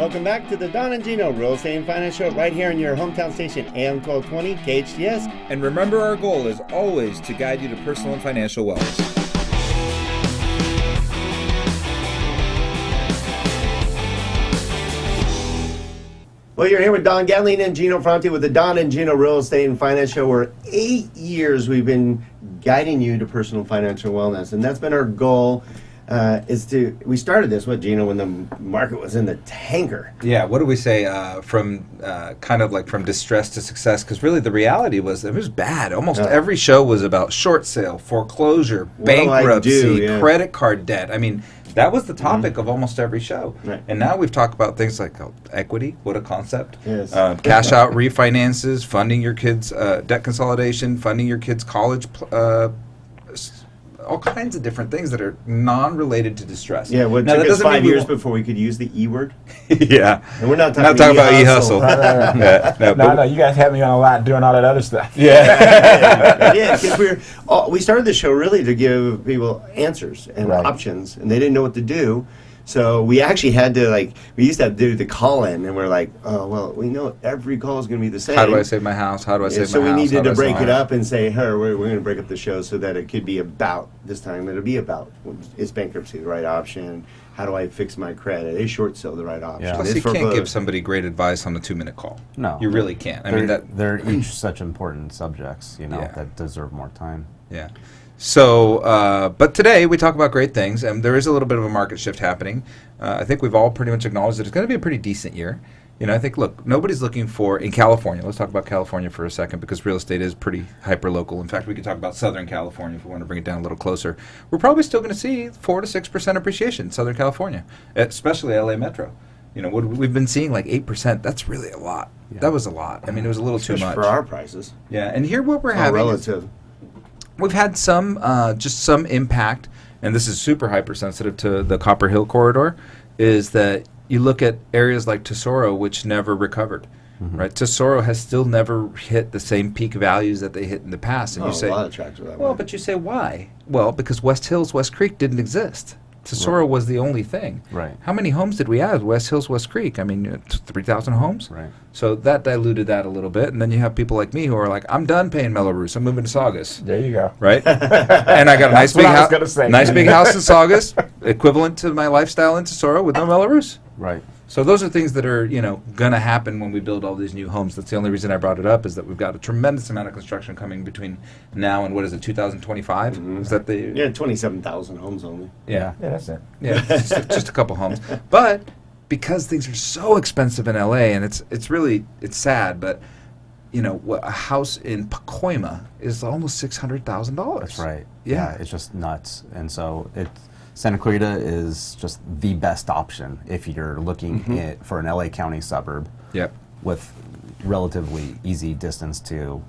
welcome back to the Don and Gino Real Estate and Finance Show right here in your hometown station, AM 1220 KHTS. And remember, our goal is always to guide you to personal and financial wellness. Well, you're here with Don Gatling and Gino Fronti with the Don and Gino Real Estate and Finance Show, where 8 years we've been guiding you to personal financial wellness, and that's been our goal. We started this, Gino, when the market was in the tanker. Yeah, what do we say, from distress to success? Because really the reality was it was bad. Almost every show was about short sale, foreclosure, bankruptcy, credit card debt. I mean, that was the topic of almost every show. Right. And now we've talked about things like equity, what a concept, yes. Cash out refinances, funding your kids' debt consolidation, funding your kids' college all kinds of different things that are non-related to distress. Yeah, well, it took us 5 years before we could use the E word. Yeah. And we're not talking about e-hustle. No, you guys had me on a lot doing all that other stuff. Yeah. Yeah, because we started the show really to give people answers and options, and they didn't know what to do. So we actually had to, we used to do the call-in, and we're like, oh, well, we know every call is going to be the same. How do I save my house? How do I save my house? So we needed to break it up and say, hey, we're going to break up the show so that it could be about, this time it'll be about, is bankruptcy the right option? How do I fix my credit? Is short sale the right option? Yeah. Plus, you can't give somebody great advice on a 2-minute call. No. You really can't. They're each such important subjects, that deserve more time. Yeah. So, but today we talk about great things, and there is a little bit of a market shift happening. I think we've all pretty much acknowledged that it's going to be a pretty decent year. I think, look, nobody's looking for, in California, let's talk about California for a second, because real estate is pretty hyper-local. In fact, we could talk about Southern California if we want to bring it down a little closer. We're probably still going to see 4 to 6% appreciation in Southern California, especially LA Metro. What we've been seeing, 8%, that's really a lot. Yeah. That was a lot. I mean, it was a little too much. For our prices. Yeah, and here what we're having relative. We've had some impact, and this is super hypersensitive to the Copper Hill corridor, is that you look at areas like Tesoro, which never recovered, right? Tesoro has still never hit the same peak values that they hit in the past. And you say, a lot of tracks are that well, way. but you say, why? Well, because West Hills, West Creek didn't exist. Tesoro was the only thing. Right. How many homes did we have? West Hills, West Creek. I mean, 3,000 homes. Right. So that diluted that a little bit, and then you have people like me who are like, I'm done paying Mela roos. I'm moving to Saugus. There you go. Right. And I got a nice big house. Nice big house in Saugus, equivalent to my lifestyle in Tesoro with no Mela roos. Right. So those are things that are, going to happen when we build all these new homes. That's the only reason I brought it up, is that we've got a tremendous amount of construction coming between now and, 2025? Mm-hmm. Is that the... Yeah, 27,000 homes only. Yeah. Yeah, that's it. Yeah, just a couple homes. But because things are so expensive in LA, and it's sad, but, a house in Pacoima is almost $600,000. That's right. Yeah. It's just nuts. And so Santa Clarita is just the best option if you're looking for an LA County suburb. Yep. With relatively easy distance to,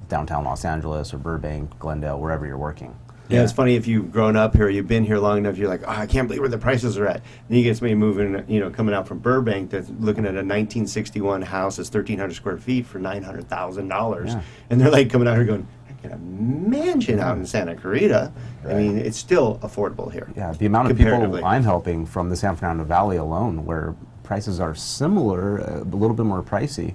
downtown Los Angeles or Burbank, Glendale, wherever you're working. Yeah, it's funny, if you've grown up here, you've been here long enough, you're like, oh, I can't believe where the prices are at. And you get somebody moving, coming out from Burbank that's looking at a 1961 house that's 1,300 square feet for $900,000. Yeah. And they're like coming out here going, I get a mansion out in Santa Clarita. Right. I mean, it's still affordable here. Yeah, the amount of people I'm helping from the San Fernando Valley alone, where prices are similar, a little bit more pricey,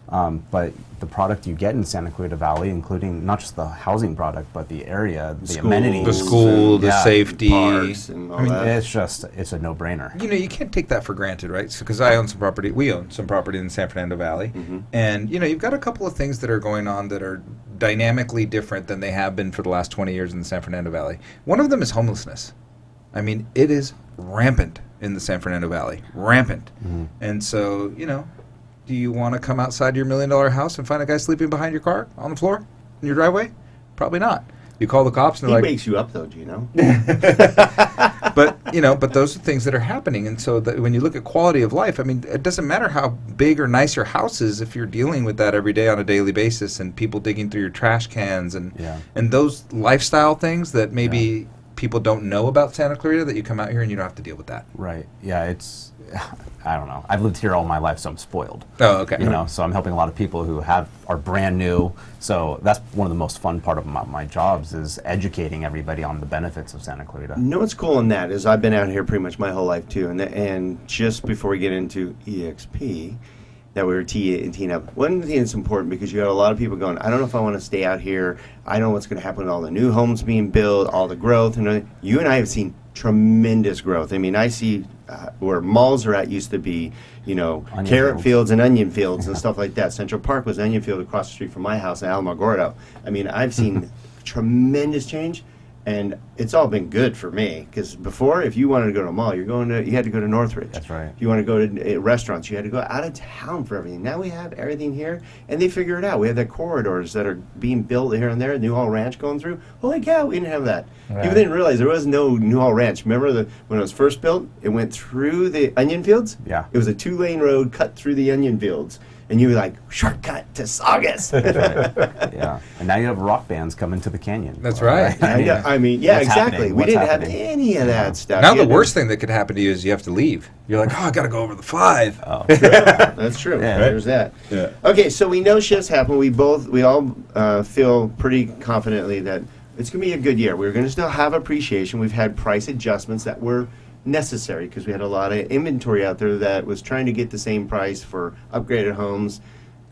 but the product you get in Santa Clarita Valley, including not just the housing product, but the area, the amenities. The school, the safety. Parks and all that. It's a no-brainer. You can't take that for granted, right? Because I own some property. We own some property in the San Fernando Valley. And, you've got a couple of things that are going on that are dynamically different than they have been for the last 20 years in the San Fernando Valley. One of them is homelessness. I mean, it is rampant in the San Fernando Valley. Rampant. And so, do you want to come outside your $1 million house and find a guy sleeping behind your car on the floor in your driveway? Probably not. You call the cops and they're like... He wakes you up, though, Gino. But those are things that are happening. And so when you look at quality of life, I mean, it doesn't matter how big or nice your house is if you're dealing with that every day on a daily basis, and people digging through your trash cans and those lifestyle things that maybe people don't know about Santa Clarita that you come out here and you don't have to deal with that. Right. Yeah, it's, I don't know. I've lived here all my life, so I'm spoiled. Oh, okay. You know, so I'm helping a lot of people who are brand new. So that's one of the most fun part of my jobs is educating everybody on the benefits of Santa Clarita. You know what's cool in that is I've been out here pretty much my whole life too, and just before we get into EXP, that we were teeing up. One thing that's important because you got a lot of people going, I don't know if I want to stay out here. I don't know what's going to happen with all the new homes being built, all the growth. And you and I have seen tremendous growth. I mean, I see where malls are at used to be, you know, Onion carrot fields. fields and onion fields and stuff like that. Central Park was an onion field across the street from my house in Alamogordo. I mean, I've seen tremendous change. And it's all been good for me because before, if you wanted to go to a mall, you had to go to Northridge. That's right. If you want to go to restaurants, you had to go out of town for everything. Now we have everything here, and they figure it out. We have the corridors that are being built here and there. Newhall Ranch going through. Holy cow, we didn't have that. Right. People didn't realize there was no Newhall Ranch. Remember when it was first built? It went through the onion fields. Yeah. It was a 2-lane road cut through the onion fields. And you were like, shortcut to Saugus. Yeah. And now you have rock bands coming to the canyon. That's right. I mean, yeah, What's exactly. happening? We What's didn't happening? have any of that stuff. Now You the had to- worst thing that could happen to you is you have to leave. You're like, oh, I got to go over the 5. Oh. That's true. Yeah. There's that. Yeah. Okay, so we know shifts happen. We all feel pretty confidently that it's going to be a good year. We're going to still have appreciation. We've had price adjustments that were necessary because we had a lot of inventory out there that was trying to get the same price for upgraded homes,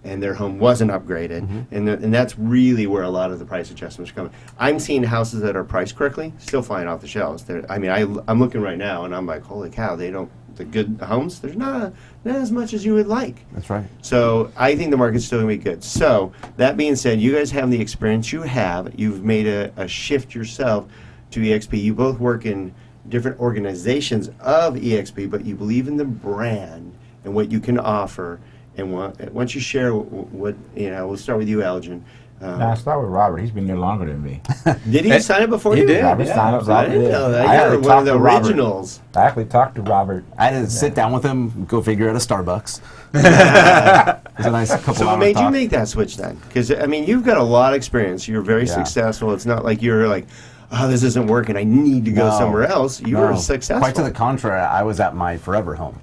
and their home wasn't upgraded. And that's really where a lot of the price adjustments are coming. I'm seeing houses that are priced correctly still flying off the shelves. I'm looking right now, and I'm like, holy cow, the good homes, there's not as much as you would like. That's right. So I think the market's still going to be good. So that being said, you guys have the experience you have. You've made a shift yourself to EXP. You both work in different organizations of EXP, but you believe in the brand and what you can offer. And once you share what we'll start with you, Elgin. Now, I start with Robert. He's been there longer than me. Did he sign up before He you? did. Robert Yeah, signed up. I Robert didn't did. know that. I You're actually one of talked the to Robert. originals. I actually talked to Robert. I had to sit down with him, go figure out a Starbucks. It was a nice couple So what hour made you talk. make that switch then? Because, I mean, you've got a lot of experience. You're very Yeah. successful. It's not like you're like, oh, this isn't working. I need to go No. somewhere else. You were No. successful. Quite to the contrary, I was at my forever home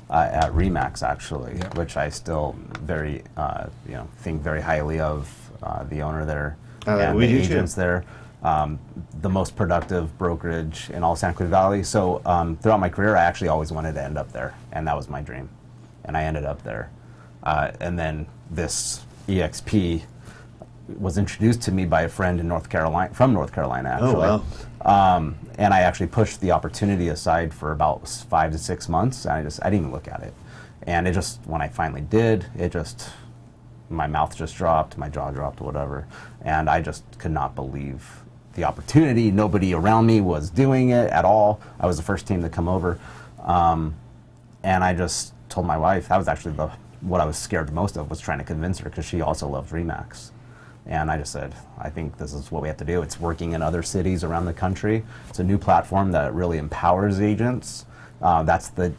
at ReMax, actually, Yeah. which I still very, think very highly of the owner there and we the do too. agents there. The most productive brokerage in all Santa Cruz Valley. So throughout my career, I actually always wanted to end up there, and that was my dream. And I ended up there. And then this EXP was introduced to me by a friend in North Carolina, from North Carolina, actually. Oh, wow. And I actually pushed the opportunity aside for about 5 to 6 months. I didn't even look at it. And it just, when I finally did, my mouth just dropped, my jaw dropped, whatever. And I just could not believe the opportunity. Nobody around me was doing it at all. I was the first team to come over. And I just told my wife, that was actually what I was scared most of, was trying to convince her, because she also loves ReMax. And I just said, I think this is what we have to do. It's working in other cities around the country. It's a new platform that really empowers agents. That's the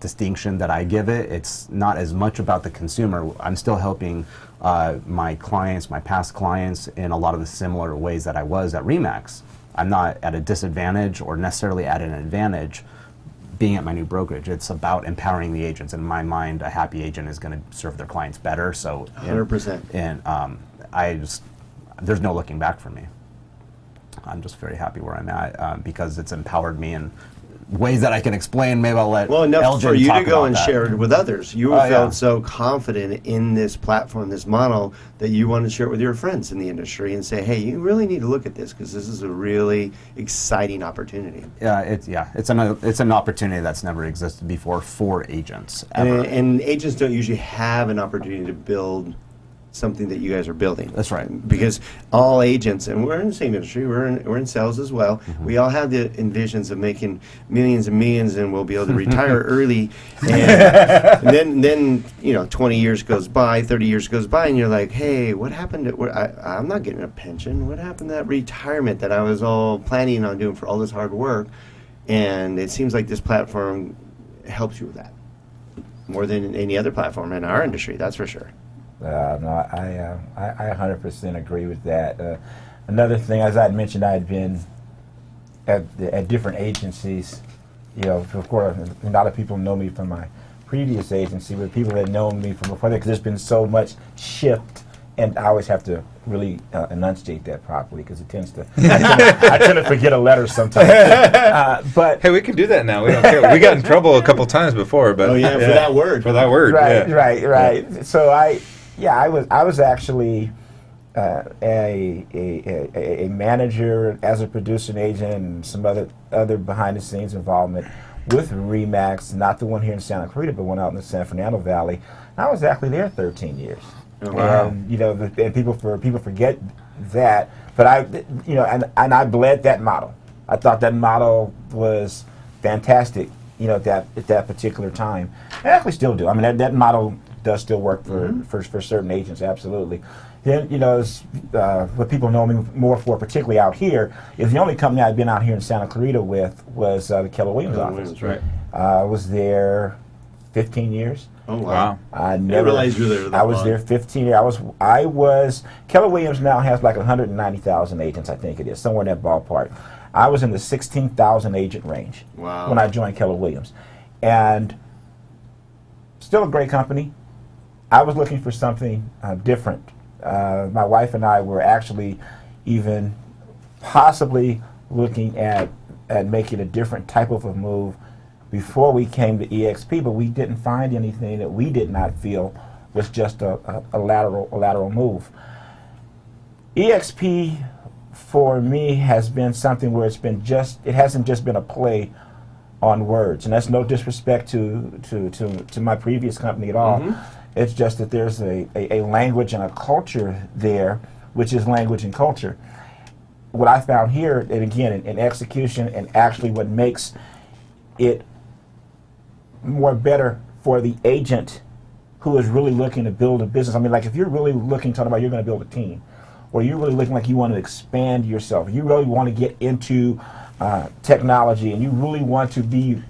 distinction that I give it. It's not as much about the consumer. I'm still helping my clients, my past clients, in a lot of the similar ways that I was at ReMax. I'm not at a disadvantage or necessarily at an advantage being at my new brokerage. It's about empowering the agents. In my mind, a happy agent is going to serve their clients better. So 100%. And there's no looking back for me. I'm just very happy where I'm at because it's empowered me in ways that I can explain. Maybe I'll let Well, enough Elgin for you talk to go about and that. share it with others. You Oh, yeah. felt so confident in this platform, this model, that you wanted to share it with your friends in the industry and say, hey, you really need to look at this because this is a really exciting opportunity. It's an opportunity that's never existed before for agents ever. And agents don't usually have an opportunity to build something that you guys are building. That's right. Because all agents, and we're in the same industry, we're in sales as well, Mm-hmm. we all have the envisions of making millions and millions, and we'll be able to retire early. And then 20 years goes by, 30 years goes by, and you're like, hey, what happened I'm not getting a pension. What happened to that retirement that I was all planning on doing for all this hard work? And it seems like this platform helps you with that more than any other platform in our industry, that's for sure. No, I 100% agree with that. Another thing, as I had mentioned, I had been at different agencies, you know, of course, a lot of people know me from my previous agency, but people that know me from before that, because there's been so much shift, and I always have to really enunciate that properly because it tends to, I tend to forget a letter sometimes. But Hey, we can do that now. We don't care. We got in trouble a couple times before, but Oh yeah, for that word. For that word, right, yeah. right. So I was actually a manager as a producing agent and some other behind the scenes involvement with ReMax, not the one here in Santa Clarita, but one out in the San Fernando Valley. I was actually there 13 years. Oh, wow. And you know, and people forget that, but and I bled that model. I thought that model was fantastic. You know, at that particular time, I actually still do. I mean, that model does still work for certain agents, absolutely. Then, you know, what people know me more for, particularly out here, is the only company I've been out here in Santa Clarita with was the Keller Williams office. Williams, right. I was there 15 years. Oh wow. I didn't realize you were there that I was long. there 15 years. I was Keller Williams now has like 190,000 agents, I think it is, somewhere in that ballpark. I was in the 16,000 agent range when I joined Keller Williams. And still a great company. I was looking for something different. My wife and I were actually even possibly looking at making a different type of a move before we came to EXP, but we didn't find anything that we did not feel was just a lateral move. EXP for me has been something where it hasn't just been a play on words, and that's no disrespect to my previous company at all. It's just that there's a language and a culture there, which is language and culture. What I found here, and again, in execution, and actually what makes it more better for the agent who is really looking to build a business. I mean, like if you're really looking, talking about you're going to build a team, or you're really looking like you want to expand yourself, you really want to get into technology, and you really want to be,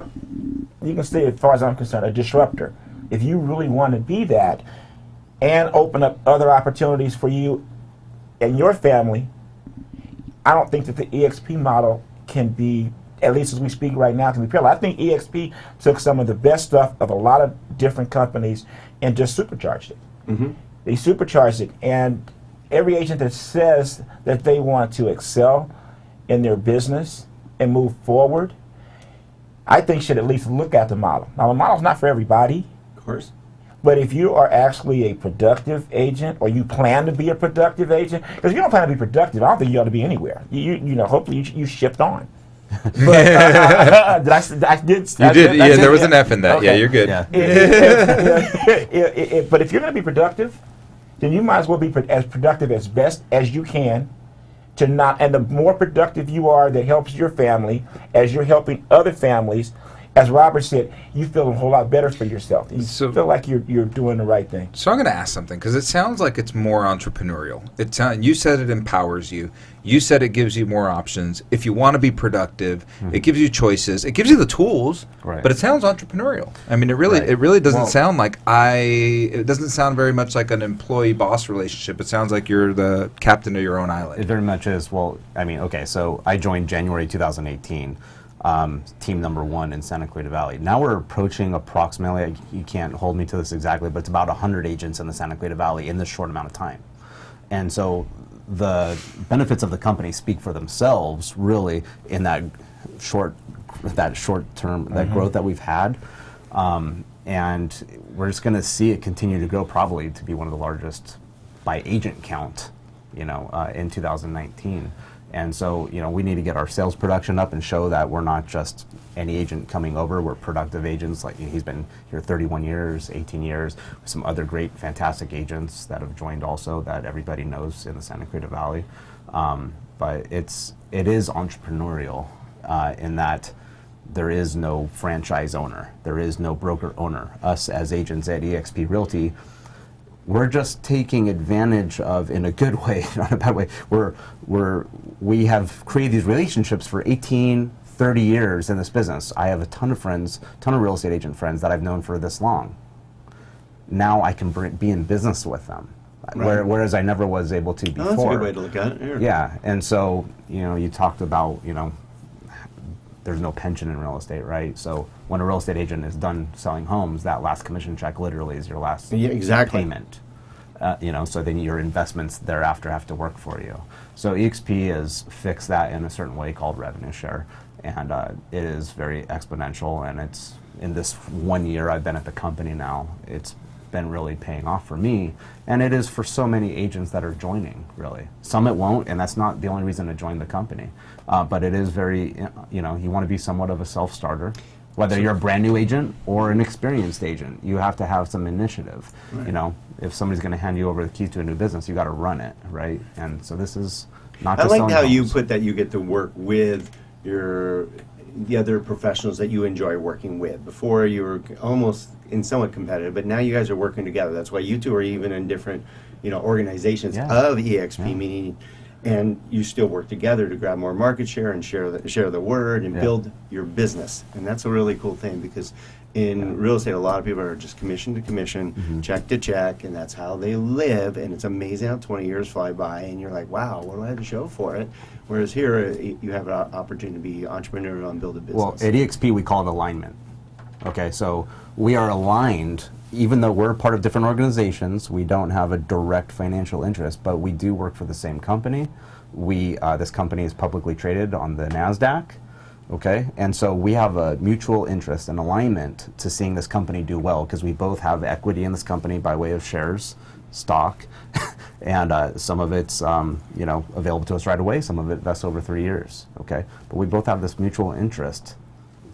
you can say, as far as I'm concerned, a disruptor. If you really want to be that and open up other opportunities for you and your family, I don't think that the EXP model can be, at least as we speak right now, can be parallel. I think EXP took some of the best stuff of a lot of different companies and just supercharged it. They supercharged it, and every agent that says that they want to excel in their business and move forward, I think should at least look at the model. Now, the model's not for everybody. Of course. But if you are actually a productive agent, or you plan to be a productive agent, because if you don't plan to be productive, I don't think you ought to be anywhere. You know, hopefully you shift on. But I did. Yeah, there was an F in that. Okay. Yeah, you're good. But if you're going to be productive, then you might as well be as productive as best as you can. And the more productive you are, that helps your family as you're helping other families. As Robert said, you feel a whole lot better for yourself. You feel like you're doing the right thing. So I'm going to ask something, because it sounds like it's more entrepreneurial. You said it empowers you. You said it gives you more options. If you want to be productive, it gives you choices. It gives you the tools, but it sounds entrepreneurial. I mean, it really doesn't sound like it doesn't sound very much like an employee-boss relationship. It sounds like you're the captain of your own island. It very much is. Well, I mean, okay, so I joined January 2018. Team number 1 in Santa Clarita Valley. Now we're approaching approximately, you can't hold me to this exactly, but it's about 100 agents in the Santa Clarita Valley in this short amount of time. And so the benefits of the company speak for themselves, really, in that short term, that growth that we've had. And we're just going to see it continue to grow, probably to be one of the largest by agent count, you know, in 2019. And so, you know, we need to get our sales production up and show that we're not just any agent coming over. We're productive agents. Like, he's been here 31 years, 18 years. Some other great, fantastic agents that have joined also that everybody knows in the Santa Clarita Valley. But it is entrepreneurial in that there is no franchise owner. There is no broker owner. Us as agents at eXp Realty, we're just taking advantage of, in a good way, not a bad way, we have created these relationships for 18, 30 years in this business. I have a ton of friends, ton of real estate agent friends that I've known for this long. Now I can be in business with them, whereas I never was able to before. Oh, that's a good way to look at it. Yeah, and so, you know, you talked about, you know, there's no pension in real estate, right? So when a real estate agent is done selling homes, that last commission check literally is your last payment. So then your investments thereafter have to work for you. So EXP has fixed that in a certain way called revenue share, and it is very exponential. And it's in this 1 year I've been at the company now, it's been really paying off for me, and it is for so many agents that are joining. Really, some it won't, and that's not the only reason to join the company. But it is very, you want to be somewhat of a self-starter. Whether you're a brand new agent or an experienced agent, you have to have some initiative. Right. If somebody's going to hand you over the keys to a new business, you got to run it, right? And so this is not I just like selling how homes. you put that you get to work with the other professionals that you enjoy working with. Before you were almost in somewhat competitive, but now you guys are working together. That's why you two are even in different, organizations of EXP, meaning, and you still work together to grab more market share and share the word and build your business. And that's a really cool thing, because in real estate, a lot of people are just commission to commission, check to check, and that's how they live. And it's amazing how 20 years fly by, and you're like, wow, what do I have to show for it? Whereas here, you have an opportunity to be entrepreneurial and build a business. Well, at EXP, we call it alignment. Okay, so we are aligned. Even though we're part of different organizations, we don't have a direct financial interest, but we do work for the same company. This company is publicly traded on the NASDAQ. Okay, and so we have a mutual interest and alignment to seeing this company do well, because we both have equity in this company by way of shares, stock, and some of it's available to us right away, some of it vests over 3 years. Okay, but we both have this mutual interest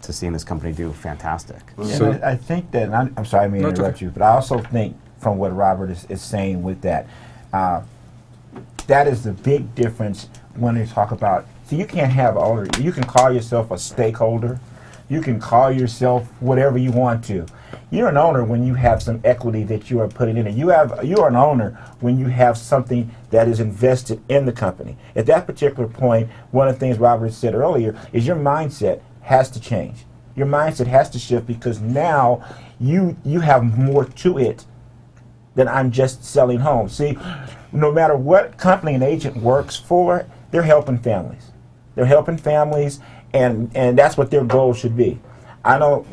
to seeing this company do fantastic. So I think that, and I'm sorry I may interrupt you, but I also think from what Robert is saying with that, that is the big difference when they talk about. So you can't have owner. You can call yourself a stakeholder. You can call yourself whatever you want to. You're an owner when you have some equity that you are putting in it. You are an owner when you have something that is invested in the company. At that particular point, one of the things Robert said earlier is your mindset has to change. Your mindset has to shift, because now you have more to it than I'm just selling homes. See, no matter what company an agent works for, they're helping families. They're helping families, and that's what their goal should be. I know,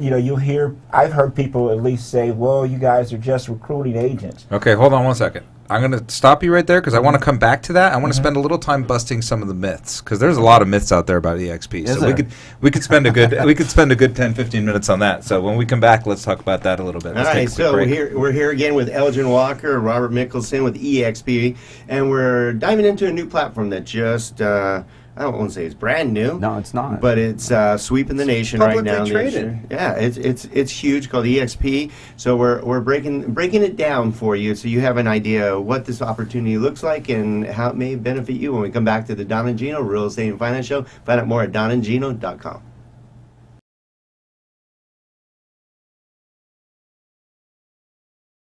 I've heard people at least say, well, you guys are just recruiting agents. Okay, hold on 1 second. I'm going to stop you right there, because I want to come back to that. I want to spend a little time busting some of the myths, because there's a lot of myths out there about EXP. So we could spend a good 10, 15 minutes on that. So when we come back, let's talk about that a little bit. All right, so we're here again with Elgin Walker, Robert Mickalson with EXP, and we're diving into a new platform that just I don't want to say it's brand new. No, it's not. But it's sweeping the nation right now. Publicly traded. Yeah, it's huge, called EXP. So we're breaking it down for you, so you have an idea of what this opportunity looks like and how it may benefit you. When we come back to the Don and Gino Real Estate and Finance Show, find out more at donandgino.com.